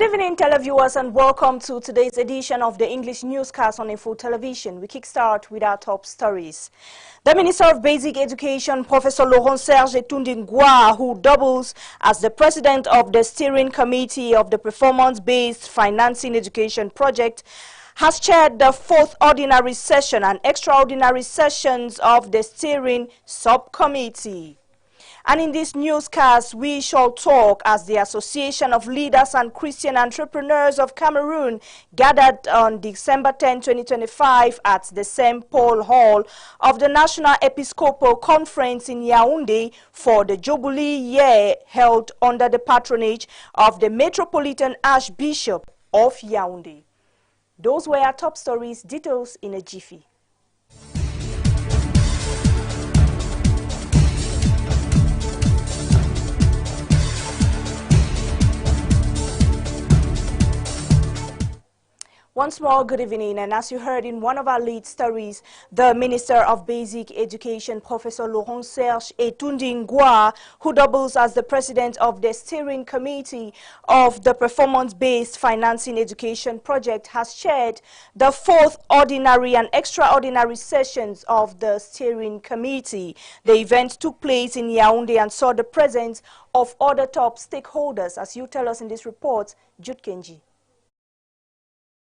Good evening, televiewers, and welcome to today's edition of the English newscast on Info Television. We kickstart with our top stories. The Minister of Basic Education, Professor Serge Tundingwa, who doubles as the president of the steering committee of the Performance-Based Financing Education Project, has chaired the fourth ordinary session and extraordinary sessions of the steering subcommittee. And in this newscast, we shall talk as the Association of Leaders and Christian Entrepreneurs of Cameroon gathered on December 10, 2025 at the St. Paul Hall of the National Episcopal Conference in Yaoundé for the Jubilee year held under the patronage of the Metropolitan Archbishop of Yaoundé. Those were our top stories, details in a jiffy. Once more, good evening, and as you heard in one of our lead stories, the Minister of Basic Education, Professor Serge Tundingwa, who doubles as the president of the steering committee of the Performance-Based Financing Education Project, has chaired the fourth ordinary and extraordinary sessions of the steering committee. The event took place in Yaoundé and saw the presence of other top stakeholders, as you tell us in this report, Jude Kenji.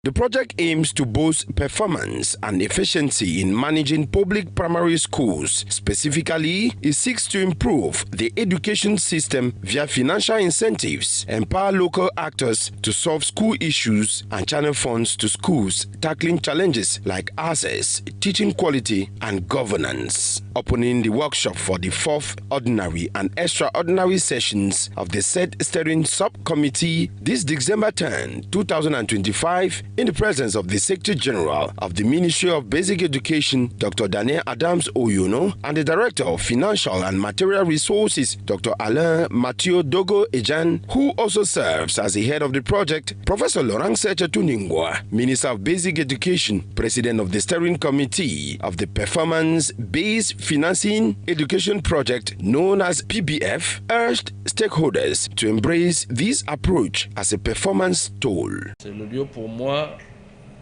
The project aims to boost performance and efficiency in managing public primary schools. Specifically, it seeks to improve the education system via financial incentives, empower local actors to solve school issues, and channel funds to schools tackling challenges like access, teaching quality, and governance. Opening the workshop for the fourth ordinary and extraordinary sessions of the said steering subcommittee this December 10, 2025, in the presence of the Secretary General of the Ministry of Basic Education, Dr. Daniel Adams Oyono, and the Director of Financial and Material Resources, Dr. Alain Mathieu Dogo Ejan, who also serves as the head of the project, Professor Serge Tundingwa, Minister of Basic Education, President of the Steering Committee of the Performance-Based Financing Education Project, known as PBF, urged stakeholders to embrace this approach as a performance tool. C'est le lieu pour moi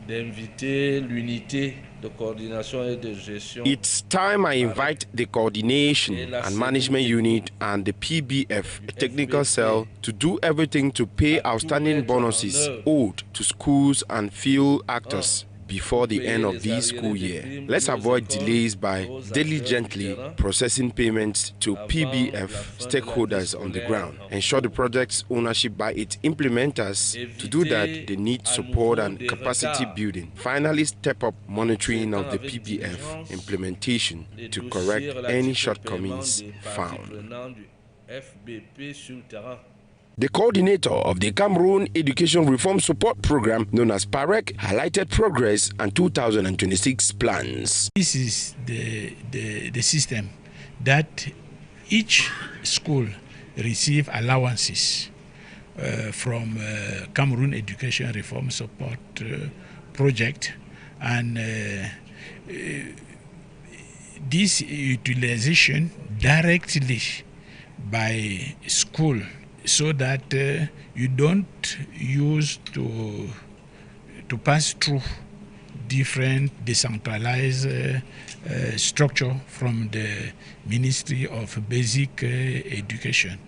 d'inviter l'unité de coordination et de gestion. It's time I invite the coordination and management unit and the PBF technical cell to do everything to pay outstanding bonuses owed to schools and field actors before the end of this school year. Let's avoid delays by diligently processing payments to PBF stakeholders on the ground. Ensure the project's ownership by its implementers. To do that, they need support and capacity building. Finally, step up monitoring of the PBF implementation to correct any shortcomings found. The coordinator of the Cameroon Education Reform Support Program, known as PAREC, highlighted progress and 2026 plans. This is the system that each school receive allowances from Cameroon Education Reform Support Project, and this utilization directly by school, so that you don't use to pass through different decentralized structure from the Ministry of Basic Education.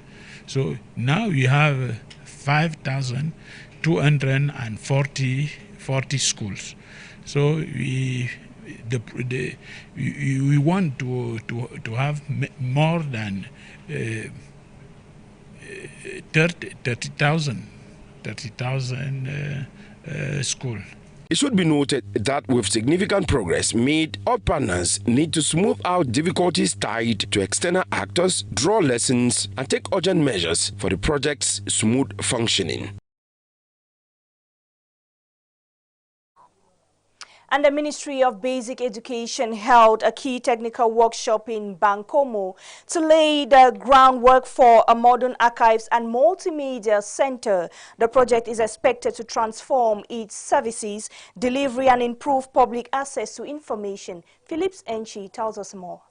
So now you have 5,240 schools. So we want to have more than 30,000 schools. It should be noted that with significant progress made, all partners need to smooth out difficulties tied to external actors, draw lessons, and take urgent measures for the project's smooth functioning. And the Ministry of Basic Education held a key technical workshop in Bankomo to lay the groundwork for a modern archives and multimedia center. The project is expected to transform its services, delivery, and improve public access to information. Phillips Enchi tells us more.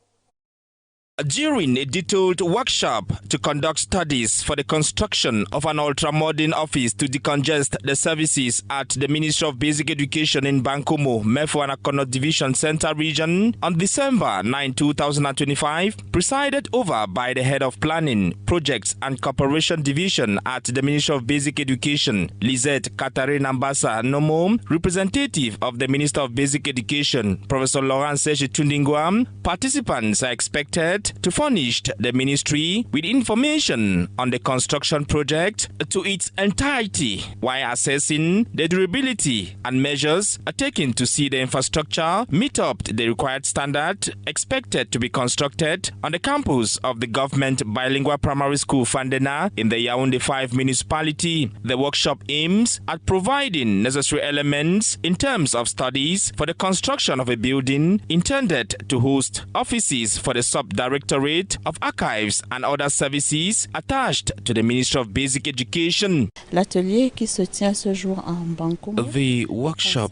During a detailed workshop to conduct studies for the construction of an ultra-modern office to decongest the services at the Ministry of Basic Education in Bankomo, Mefo and Akono Division Center region on December 9, 2025, presided over by the Head of Planning, Projects and Cooperation Division at the Ministry of Basic Education, Lizette Katarina Mbasa Nomo, representative of the Minister of Basic Education, Professor Laurence Tundingwa. Participants are expected to furnish the ministry with information on the construction project to its entirety while assessing the durability and measures taken to see the infrastructure meet up to the required standard expected to be constructed on the campus of the government bilingual primary school Fandena in the Yaoundé 5 municipality. The workshop aims at providing necessary elements in terms of studies for the construction of a building intended to host offices for the Subdirectorate of Archives and other services attached to the Ministry of Basic Education. The workshop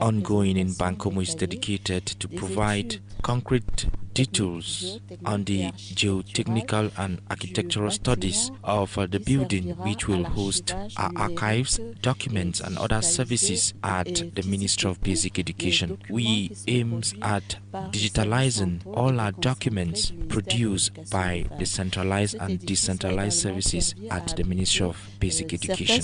ongoing in Bankomo is dedicated to provide concrete details on the geotechnical and architectural studies of the building, which will host our archives, documents and other services at the Ministry of Basic Education. We aim at digitalizing all our documents produced by the centralized and decentralized services at the Ministry of Basic Education.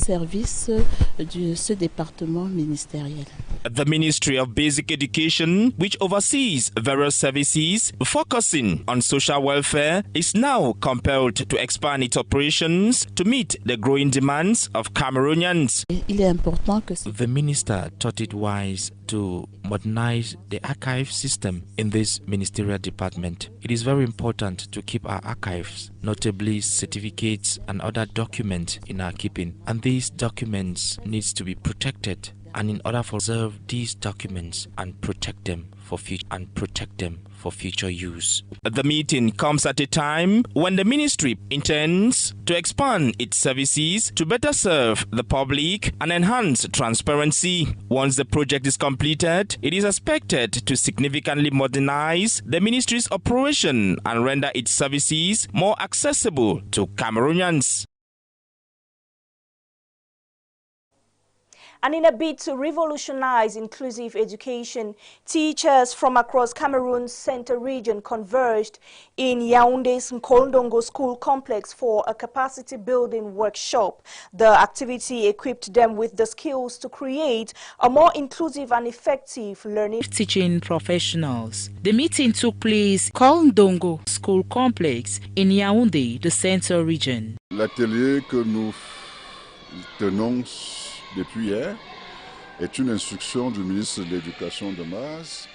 The Ministry of Basic Education, which oversees various services focusing on social welfare, is now compelled to expand its operations to meet the growing demands of Cameroonians. The minister thought it wise to modernize the archive system in this ministerial department. It is very important to keep our archives, notably certificates and other documents in our keeping, and these documents needs to be protected. And in order to preserve these documents and protect them for future use. The meeting comes at a time when the ministry intends to expand its services to better serve the public and enhance transparency. Once the project is completed, it is expected to significantly modernize the ministry's operation and render its services more accessible to Cameroonians. And in a bid to revolutionize inclusive education, teachers from across Cameroon's Centre region converged in Yaoundé's Nkondongo School Complex for a capacity building workshop. The activity equipped them with the skills to create a more inclusive and effective learning. Teaching professionals. The meeting took place in Nkondongo School Complex in Yaoundé, the Centre region. L'atelier que nous tenons depuis hier est une instruction du ministre de l'Éducation de base,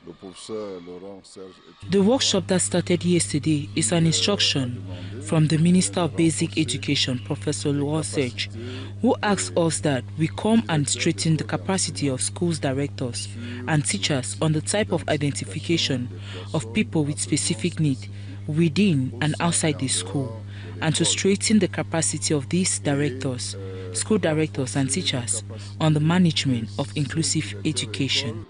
le professeur Laurence. The workshop that started yesterday is an instruction from the Minister of Basic Education, Professor Laurence, who asked us that we come and strengthen the capacity of schools directors and teachers on the type of identification of people with specific need within and outside the school, and to strengthen the capacity of these directors, school directors and teachers on the management of inclusive education.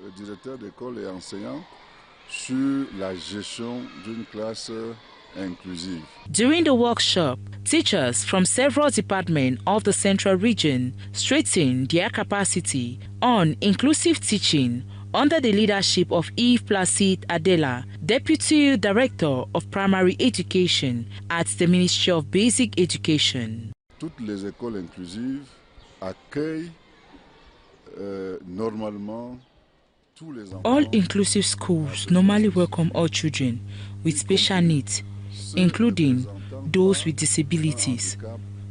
During the workshop, teachers from several departments of the Central region strengthened their capacity on inclusive teaching under the leadership of Yves Placide Adela, Deputy Director of Primary Education at the Ministry of Basic Education. Toutes les écoles inclusives accueillent normalement tous les enfants. All inclusive schools normally welcome all children with special needs, including those with disabilities.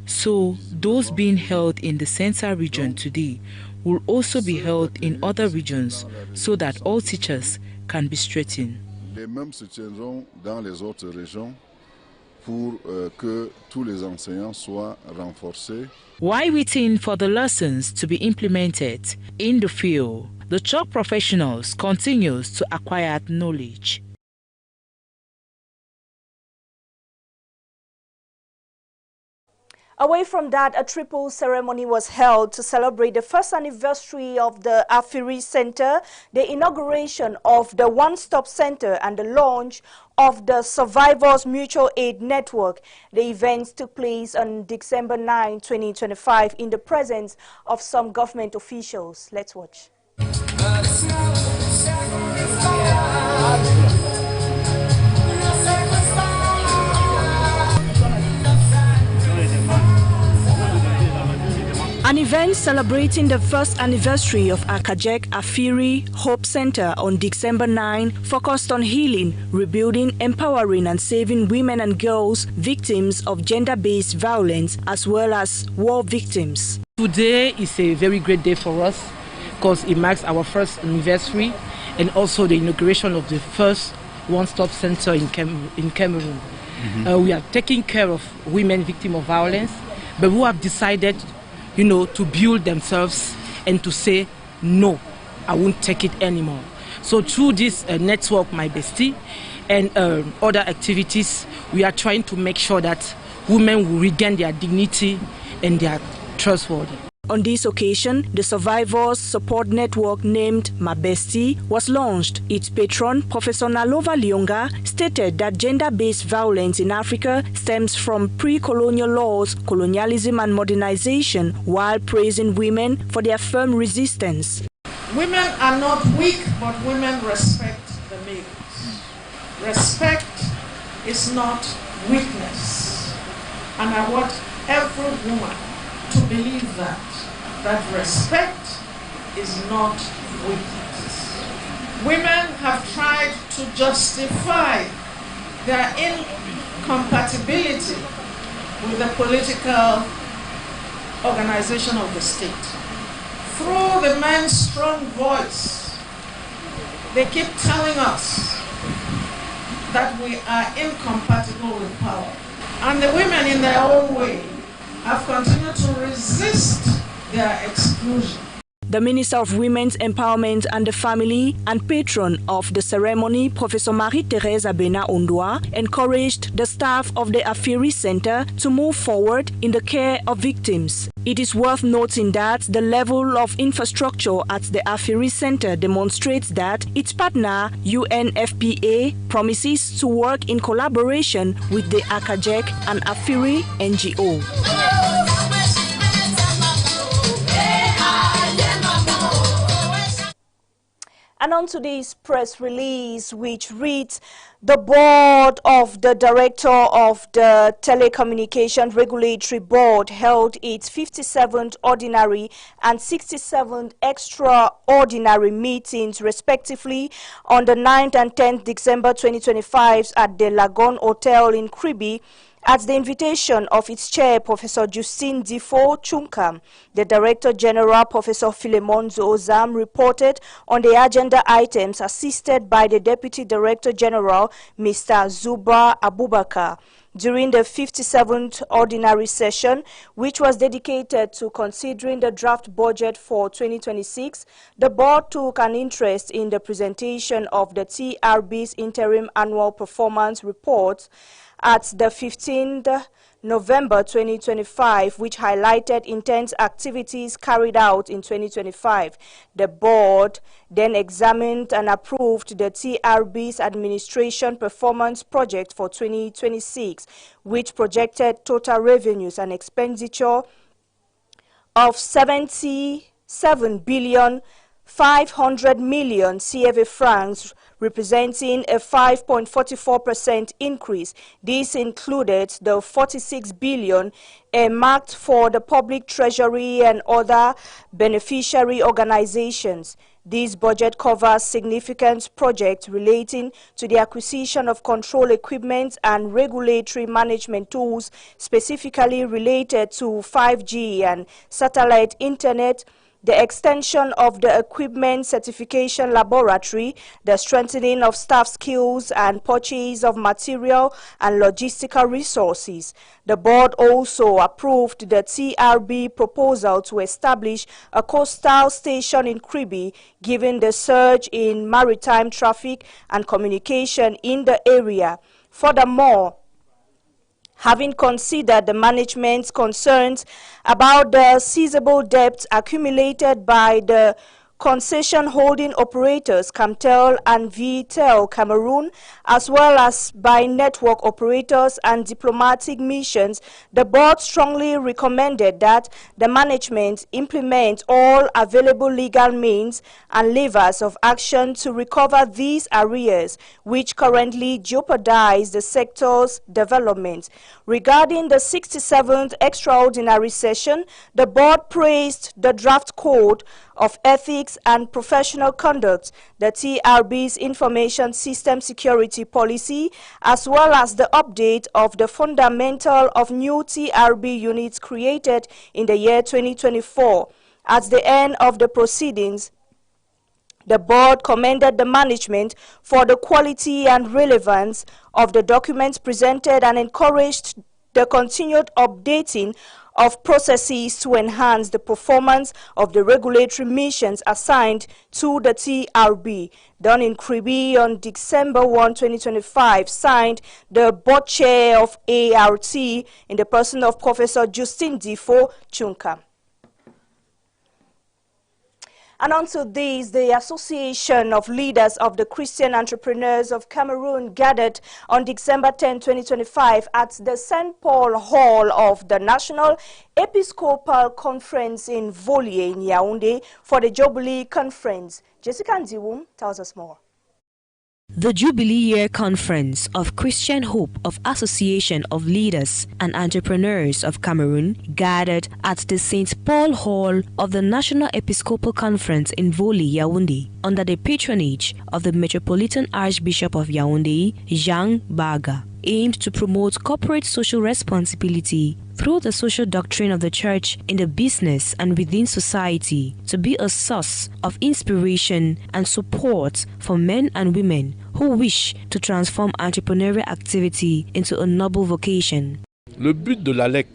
So, those being held in the Central region today will also be held in other regions so that all teachers can be strengthened. Les mêmes se tiendront dans les autres régions pour que tous les enseignants soient renforcés. While waiting for the lessons to be implemented in the field, the job professionals continues to acquire knowledge. Away from that, a triple ceremony was held to celebrate the first anniversary of the Afiri Center, the inauguration of the One-Stop Center, and the launch of the Survivors Mutual Aid Network. The events took place on December 9, 2025, in the presence of some government officials. Let's watch. An event celebrating the first anniversary of Akajek Afiri Hope Center on December 9 focused on healing, rebuilding, empowering and saving women and girls victims of gender-based violence as well as war victims. Today is a very great day for us because it marks our first anniversary and also the inauguration of the first one-stop center in Cameroon. We are taking care of women victims of violence, but who have decided to build themselves and to say, no, I won't take it anymore. So through this network, My Bestie, and other activities, we are trying to make sure that women will regain their dignity and they are trustworthy. On this occasion, the Survivors Support Network named My Bestie was launched. Its patron, Professor Nalova Lyonga, stated that gender-based violence in Africa stems from pre-colonial laws, colonialism and modernization, while praising women for their firm resistance. Women are not weak, but women respect the males. Respect is not weakness. And I want every woman to believe that respect is not weakness. Women have tried to justify their incompatibility with the political organization of the state. Through the men's strong voice, they keep telling us that we are incompatible with power. And the women in their own way have continued to resist their exclusion. The Minister of Women's Empowerment and the Family and patron of the ceremony, Professor Marie-Thérèse Abena Ondwa, encouraged the staff of the Afiri Center to move forward in the care of victims. It is worth noting that the level of infrastructure at the Afiri Center demonstrates that its partner, UNFPA, promises to work in collaboration with the Akajek and Afiri NGO. And on today's press release, which reads, the board of the director of the Telecommunication Regulatory Board held its 57th ordinary and 67th extraordinary meetings, respectively, on the 9th and 10th December 2025 at the Lagon Hotel in Kribi, at the invitation of its chair, Professor Justine Difo Chunka. The Director General, Professor Philemon Zozam, reported on the agenda items, assisted by the Deputy Director General, Mr. Zuba Abubakar. During the 57th ordinary session, which was dedicated to considering the draft budget for 2026, the board took an interest in the presentation of the TRB's interim annual performance report at the 15th November 2025, which highlighted intense activities carried out in 2025. The board then examined and approved the TRB's administration performance project for 2026, which projected total revenues and expenditure of 77,500 million CFA francs, representing a 5.44% increase. This included the 46 billion earmarked for the public treasury and other beneficiary organizations. This budget covers significant projects relating to the acquisition of control equipment and regulatory management tools, specifically related to 5G and satellite internet, the extension of the equipment certification laboratory, the strengthening of staff skills and purchase of material and logistical resources. The board also approved the TRB proposal to establish a coastal station in Kribi, given the surge in maritime traffic and communication in the area. Furthermore, having considered the management's concerns about the seizable debts accumulated by the concession holding operators Camtel and Tv Cameroun, as well as by network operators and diplomatic missions, the board strongly recommended that the management implement all available legal means and levers of action to recover these arrears, which currently jeopardize the sector's development. Regarding the 67th extraordinary session, the board praised the draft code of ethics and professional conduct, the TRB's information system security policy, as well as the update of the fundamental of new TRB units created in the year 2024. At the end of the proceedings, the board commended the management for the quality and relevance of the documents presented and encouraged the continued updating of processes to enhance the performance of the regulatory missions assigned to the TRB. Done in Kribi on December 1, 2025, signed the board chair of ART in the person of Professor Justin Difo Chunka. And onto this, the Association of Leaders of the Christian Entrepreneurs of Cameroon gathered on December 10, 2025 at the St. Paul Hall of the National Episcopal Conference in Volier in Yaoundé for the Jubilee Conference. Jessica Ndiwum tells us more. The Jubilee Year Conference of Christian Hope of Association of Leaders and Entrepreneurs of Cameroon gathered at the St. Paul Hall of the National Episcopal Conference in Voli, Yaoundé, under the patronage of the Metropolitan Archbishop of Yaoundé, Jean Baga, aimed to promote corporate social responsibility through the social doctrine of the church in the business and within society, to be a source of inspiration and support for men and women who wish to transform entrepreneurial activity into a noble vocation. Le but de l'ALEC.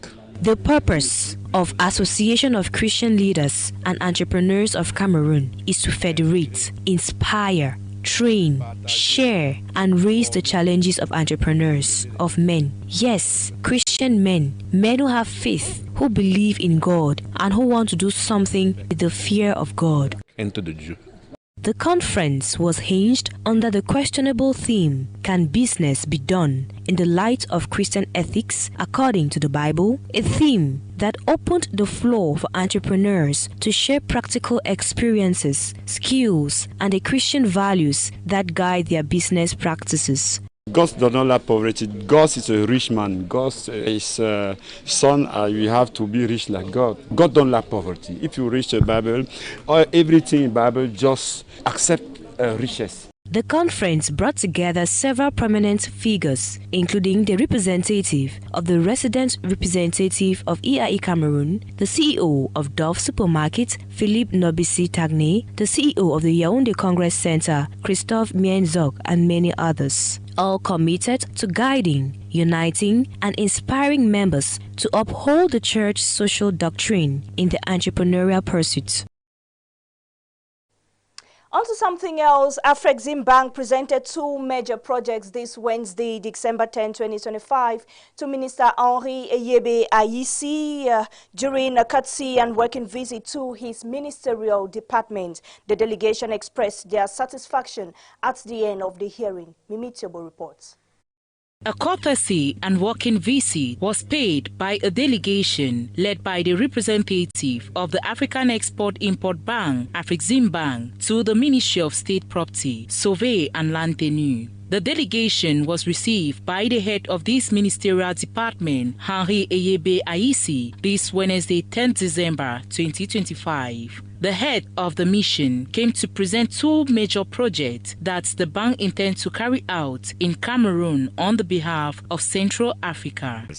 The purpose of Association of Christian Leaders and Entrepreneurs of Cameroon is to federate, inspire, train, share, and raise the challenges of entrepreneurs, of men. Yes, Christian men, men who have faith, who believe in God, and who want to do something with the fear of God. Enter the Dieu. The conference was hinged under the questionable theme, Can Business Be Done in the Light of Christian Ethics According to the Bible? A theme that opened the floor for entrepreneurs to share practical experiences, skills, and the Christian values that guide their business practices. God does not like poverty. God is a rich man. God is son. You have to be rich like God. God don't like poverty. If you read the Bible, everything in the Bible just accept riches. The conference brought together several prominent figures, including the representative of the resident representative of EIE Cameroon, the CEO of Dove Supermarket, Philippe Nobisi Tagne, the CEO of the Yaoundé Congress Center, Christophe Mienzog, and many others, all committed to guiding, uniting, and inspiring members to uphold the church's social doctrine in the entrepreneurial pursuit. On to something else, Afrexim Bank presented two major projects this Wednesday, December 10, 2025, to Minister Henri Eyebe Ayisi during a courtesy and working visit to his ministerial department. The delegation expressed their satisfaction at the end of the hearing. Mimi Tiobo reports. A courtesy and working visit was paid by a delegation led by the representative of the African Export-Import Bank, Afrexim Bank, to the Ministry of State Property, Survey and Land Tenure. The delegation was received by the head of this ministerial department, Henri Eyebe Ayisi, this Wednesday, 10 December 2025. The head of the mission came to present two major projects that the bank intends to carry out in Cameroon on the behalf of Central Africa. It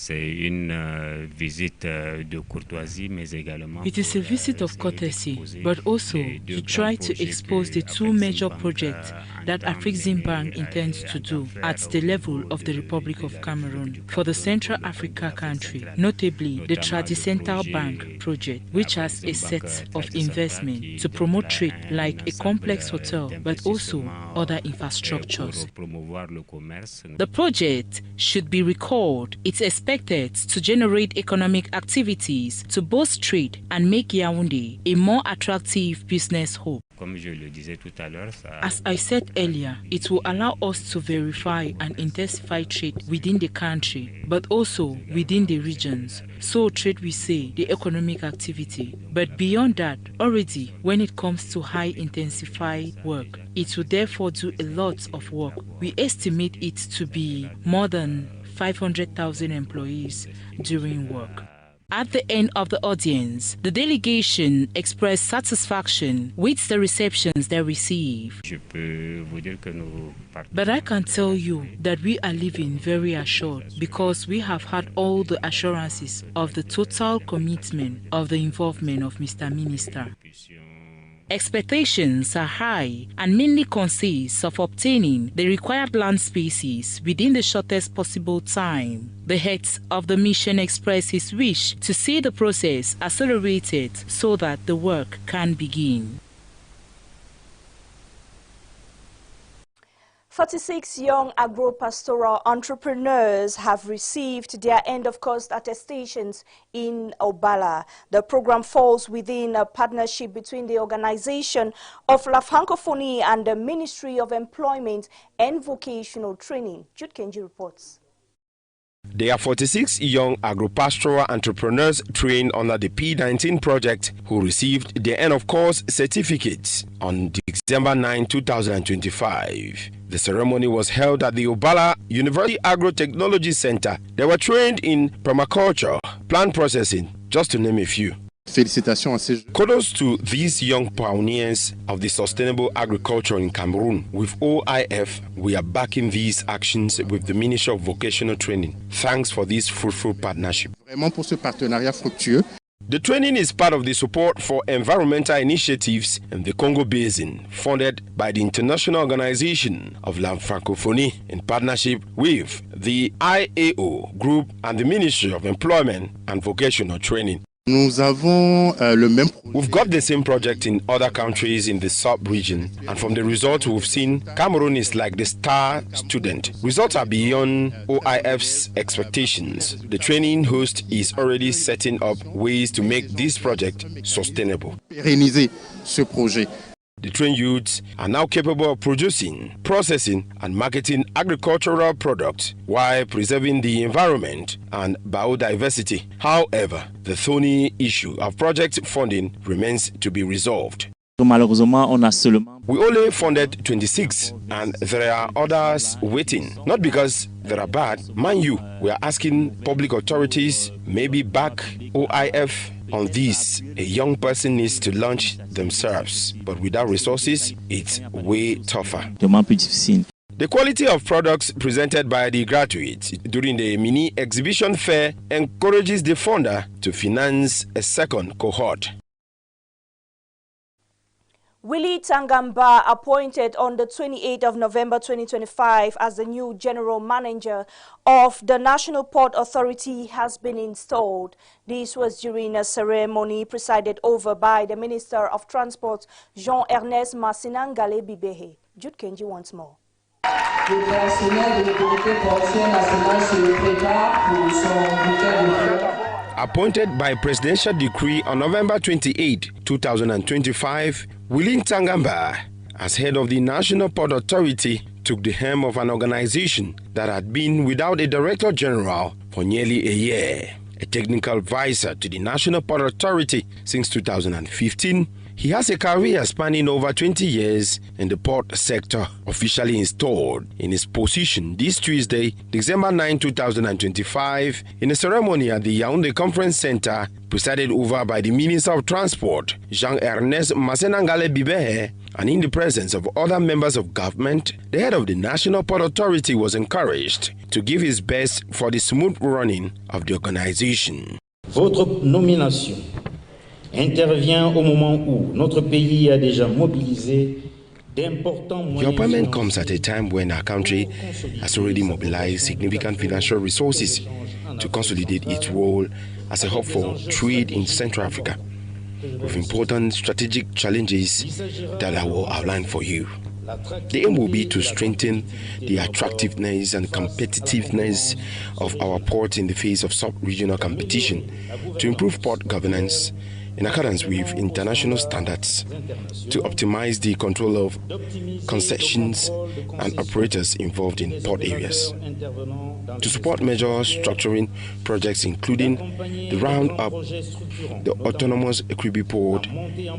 is a visit of courtesy, but also to try to expose the two major projects that Afrexim Bank intends to do at the level of the Republic of Cameroon for the Central Africa country, notably the Tradicental Bank project, which has a set of investors investment to promote trade like a complex hotel, but also other infrastructures. The project should be recalled. It's expected to generate economic activities to boost trade and make Yaoundé a more attractive business hub. As I said earlier, it will allow us to verify and intensify trade within the country, but also within the regions. So trade, we say, the economic activity. But beyond that, already when it comes to high intensified work, it will therefore do a lot of work. We estimate it to be more than 500,000 employees doing work. At the end of the audience, the delegation expressed satisfaction with the receptions they received. But I can tell you that we are living very assured because we have had all the assurances of the total commitment of the involvement of Mr. Minister. Expectations are high and mainly consist of obtaining the required land spaces within the shortest possible time. The head of the mission expressed his wish to see the process accelerated so that the work can begin. 46 young agro-pastoral entrepreneurs have received their end-of-course attestations in Obala. The program falls within a partnership between the Organization of La Francophonie and the Ministry of Employment and Vocational Training. Jude Kenji reports. There are 46 young agro-pastoral entrepreneurs trained under the P19 project who received their end-of-course certificates on December 9, 2025. The ceremony was held at the Obala University Agro-Technology Center. They were trained in permaculture, plant processing, just to name a few. Kudos to these young pioneers of the sustainable agriculture in Cameroon. With OIF, we are backing these actions with the Ministry of Vocational Training. Thanks for this fruitful partnership. The training is part of the support for environmental initiatives in the Congo Basin, funded by the International Organization of La Francophonie in partnership with the IAO Group and the Ministry of Employment and Vocational Training. We've got the same project in other countries in the sub-region, and from the results we've seen, Cameroon is like the star student. Results are beyond OIF's expectations. The training host is already setting up ways to make this project sustainable. The trained youths are now capable of producing, processing, and marketing agricultural products while preserving the environment and biodiversity. However, the thorny issue of project funding remains to be resolved. We only funded 26 and there are others waiting. Not because they are bad. Mind you, we are asking public authorities, maybe back OIF on this. A young person needs to launch themselves, but without resources, it's way tougher. The quality of products presented by the graduates during the mini exhibition fair encourages the funder to finance a second cohort. Willie Tangamba, appointed on the 28th of November 2025 as the new general manager of the National Port Authority, has been installed. This was during a ceremony presided over by the Minister of Transport, Jean-Ernest Massinangale Bibehe. Jude Kenji once more. Appointed by presidential decree on November 28, 2025, Willie Tangamba, as head of the National Port Authority, took the helm of an organization that had been without a director general for nearly a year. A technical advisor to the National Port Authority since 2015, he has a career spanning over 20 years in the port sector. Officially installed in his position this Tuesday, December 9, 2025, in a ceremony at the Yaoundé Conference Center, presided over by the Minister of Transport, Jean-Ernest Massinangale Bibehe, and in the presence of other members of government, the head of the National Port Authority was encouraged to give his best for the smooth running of the organization. Votre nomination intervient au moment où notre pays a déjà mobilisé d'importants moyens. Your appointment comes at a time when our country has already mobilized significant financial resources to consolidate its role as a hub for trade in Central Africa. with important strategic challenges that I will outline for you. The aim will be to strengthen the attractiveness and competitiveness of our port in the face of sub-regional competition, to improve port governance in accordance with international standards, to optimize the control of concessions and operators involved in port areas, to support major structuring projects including the round-up, the autonomous Equibi port,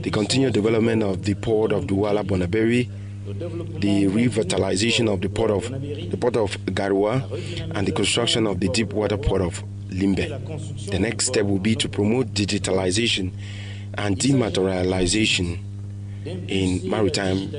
the continued development of the port of Douala-Bonaberi, the revitalization of the port of Garoua, and the construction of the deep water port of Limbe. The next step will be to promote digitalization and dematerialization in maritime